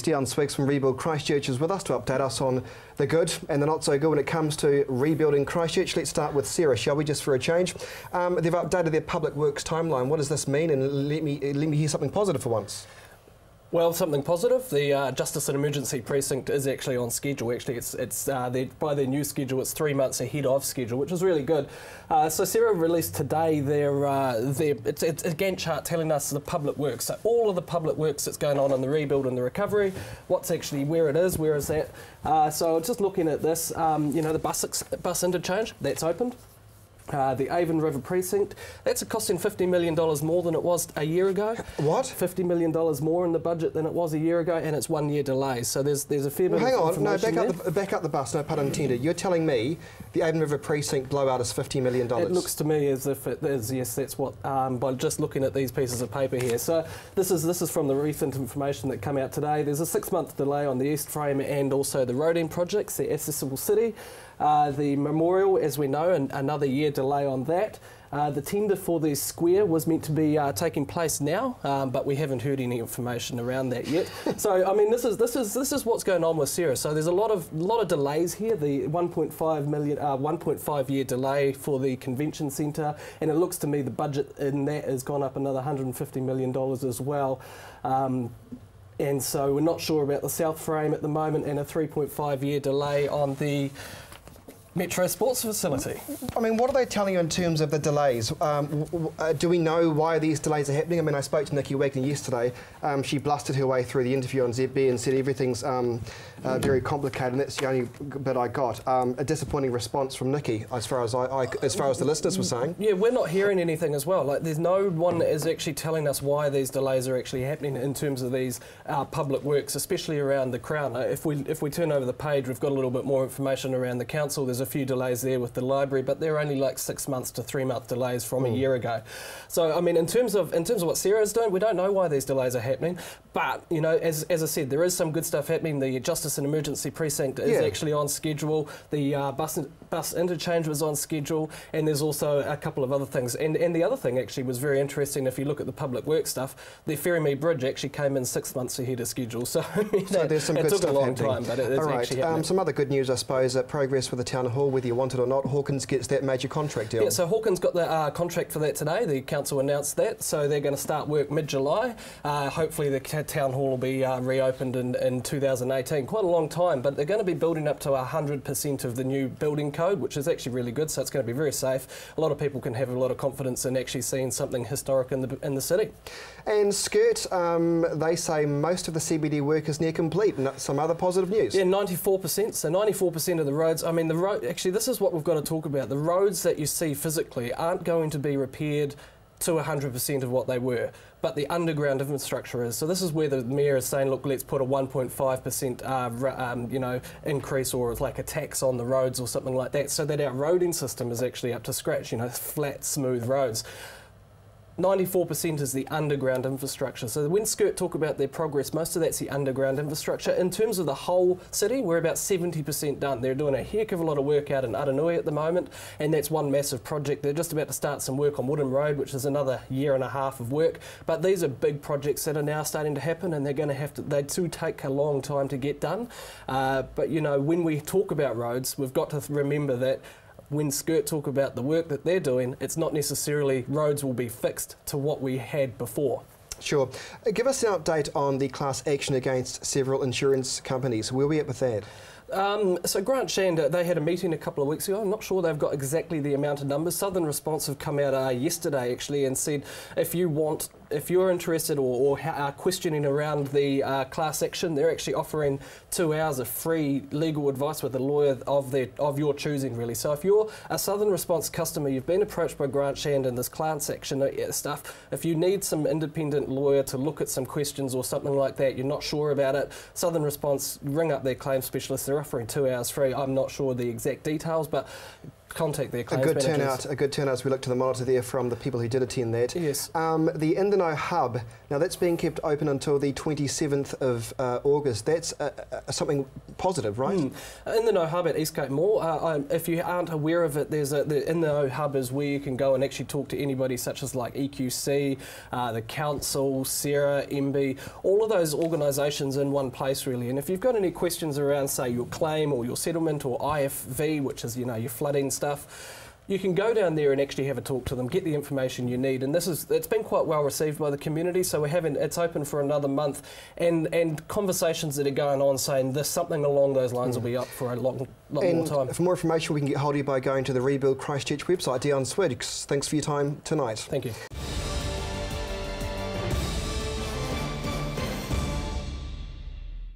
Deon Swigs from Rebuild Christchurch is with us to update us on the good and the not so good when it comes to rebuilding Christchurch. Let's start with Sarah, shall we, just for a change? They've updated their public works timeline. What does this mean? And let me hear something positive for once. Well, something positive. The Justice and Emergency Precinct is actually on schedule. Actually, it's by their new schedule, it's 3 months ahead of schedule, which is really good. So Sarah released today it's a Gantt chart telling us the public works. So all of the public works that's going on in the rebuild and the recovery, what's actually where it is, where is that. So just looking at this, you know, the bus interchange, that's opened. The Avon River Precinct, that's costing $50 million more than it was a year ago. What? $50 million more in the budget than it was a year ago, and it's 1 year delay. So there's a fair bit of information. Hang on, no, back up the bus, no pun intended. You're telling me the Avon River Precinct blowout is $50 million? It looks to me as if it is, yes, that's what, by just looking at these pieces of paper here. So this is from the recent information that came out today. There's a 6-month delay on the East Frame and also the road end projects, the Accessible City. The memorial, as we know, another year delay on that. The tender for the square was meant to be taking place now, but we haven't heard any information around that yet. So I mean, this is what's going on with Sarah. So there's a lot of delays here. The 1.5 year delay for the convention centre, and it looks to me the budget in that has gone up another $150 million as well. And so we're not sure about the South Frame at the moment, and a 3.5 year delay on the Metro Sports Facility. I mean, what are they telling you in terms of the delays? Do we know why these delays are happening? I mean, I spoke to Nikki Wagner yesterday. She blustered her way through the interview on ZB and said everything's very complicated, and that's the only bit I got. A disappointing response from Nikki, as far as the listeners were saying. Yeah, we're not hearing anything as well. Like, there's no one that is actually telling us why these delays are actually happening in terms of these public works, especially around the Crown. If we turn over the page, we've got a little bit more information around the council. There's a few delays there with the library, but they're only like 6 months to 3 month delays from a year ago. So I mean, in terms of what Sarah's doing, we don't know why these delays are happening. But you know, as I said, there is some good stuff happening. The Justice and Emergency Precinct is actually on schedule. The bus interchange was on schedule, and there's also a couple of other things. And the other thing actually was very interesting. If you look at the public work stuff, the Ferrymead Bridge actually came in 6 months ahead of schedule. So, you know, so there's some good stuff happening. It took a long time, but it's actually happening. Some other good news, I suppose, progress with the Town Hall, whether you want it or not. Hawkins gets that major contract deal. Yeah, so Hawkins got the contract for that today. The council announced that, so they're going to start work mid-July. Hopefully the Town Hall will be reopened in 2018. Quite a long time, but they're going to be building up to 100% of the new building code, which is actually really good, so it's going to be very safe. A lot of people can have a lot of confidence in actually seeing something historic in the city. And Skirt, they say most of the CBD work is near complete. Some other positive news. Yeah, 94%. So 94% of the roads. I mean, the road. Actually, this is what we've got to talk about. The roads that you see physically aren't going to be repaired to 100% of what they were, but the underground infrastructure is. So this is where the Mayor is saying, look, let's put a 1.5% you know, increase, or it's like a tax on the roads or something like that, so that our roading system is actually up to scratch, you know, flat, smooth roads. 94% is the underground infrastructure. So when Skirt talk about their progress, most of that's the underground infrastructure. In terms of the whole city, we're about 70% done. They're doing a heck of a lot of work out in Aranui at the moment, and that's one massive project. They're just about to start some work on Woodham Road, which is another 1.5 years of work. But these are big projects that are now starting to happen, and they're going to have to, they do take a long time to get done. But you know, when we talk about roads, we've got to remember that when Skirt talk about the work that they're doing, it's not necessarily roads will be fixed to what we had before. Sure. Give us an update on the class action against several insurance companies. Where are we at with that? So Grant Shander, they had a meeting a couple of weeks ago. I'm not sure they've got exactly the amount of numbers. Southern Response have come out yesterday actually and said if you're interested or are questioning around the class action, they're actually offering 2 hours of free legal advice with a lawyer of your choosing, really. So if you're a Southern Response customer, you've been approached by Grant Shander in this class action stuff, if you need some independent lawyer to look at some questions or something like that, you're not sure about it, Southern Response, ring up their claims specialist. They're offering 2 hours free. I'm not sure the exact details, but contact their claims A good managers. turnout. A good turnout as we look to the monitor there from the people who did attend that. Yes. The In the Know hub. Now that's being kept open until the 27th of August. That's something positive, right? In the Know hub at Eastgate Mall. If you aren't aware of it, the In the Know hub is where you can go and actually talk to anybody such as like EQC, the council, Sarah, MB, all of those organisations in one place really. And if you've got any questions around, say, your claim or your settlement or IFV, which is, you know, your flooding stuff, you can go down there and actually have a talk to them, get the information you need, and it's been quite well received by the community. So it's open for another month, and conversations that are going on saying this, something along those lines will be up for a lot more time. For more information, we can get hold of you by going to the Rebuild Christchurch website. Deon, Swigs, thanks for your time tonight. Thank you.